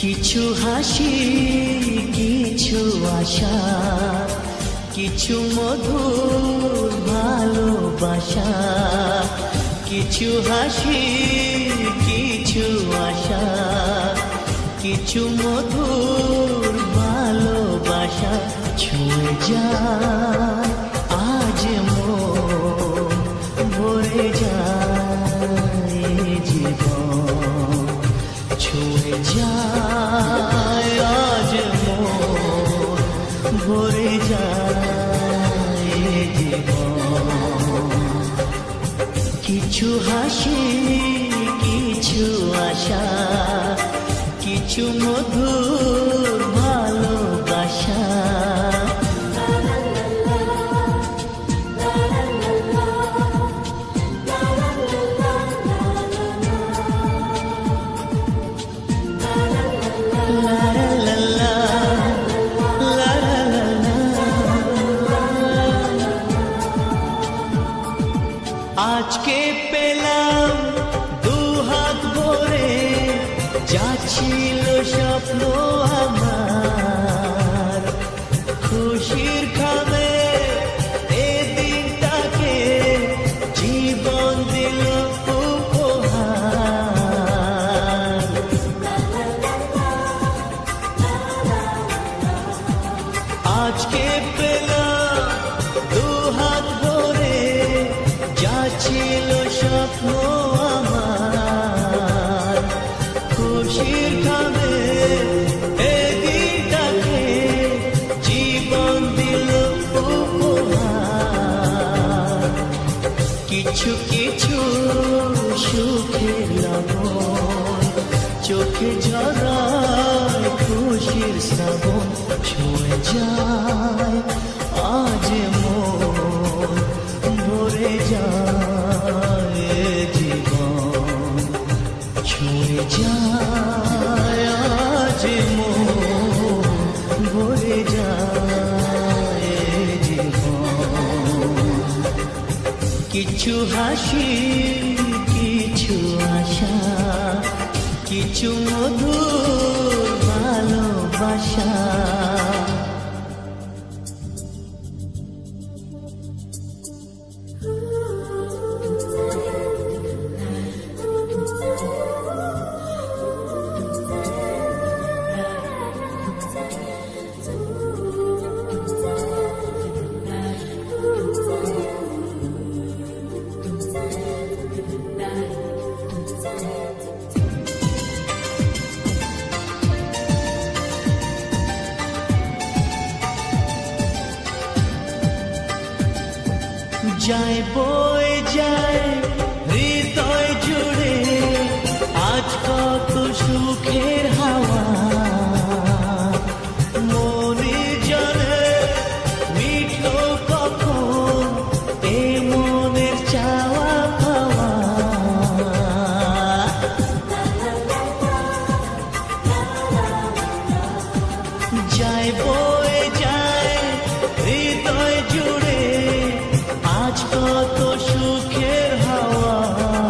কিছু হাসি, কিছু আশা, কিছু মধুর ভালোবাসা। কিছু হাসি, কিছু আশা, কিছু মধুর ভালোবাসা। ছুঁয়ে যায় আজ মন, ভরে যায় জীবন। ছুঁয়ে যায় আজ মন, ভরে যায় জীবন। কিছু হাসি, কিছু আশা, কিছু মধুর ভালোবাসা। আজকে পেলাম দুহাত ভরে, যা ছিল স্বপ্ন আমার। খুশির খাবে এ দিনটাকে, জীবন দিল উপহার। আজকে পেলাম দুহাত ভরে, যা ছিল স্বপ্ন আমার। খুশির খাবে এ দিনটাকে, জীবন দিল উপহার। কিছু কিছু সুখের লবণ, চোখে ঝরায় খুশির শ্রাবণ। ছুঁয়ে যায় আজ মন, ভরে যায় জীবন। ছুঁয়ে যায় আজ মন, ভরে যায় জীবন। কিছু হাসি, কিছু আশা, কিছু মধুর ভালোবাসা। যায় বয়ে যায় হৃদয় জুড়ে, আজ কত সুখের হাওয়া। মনে জানে মিঠো কখন এ মনের চাওয়া পাওয়া। যায় বয়ে যায় হৃদয় জুড়ে, আজ কত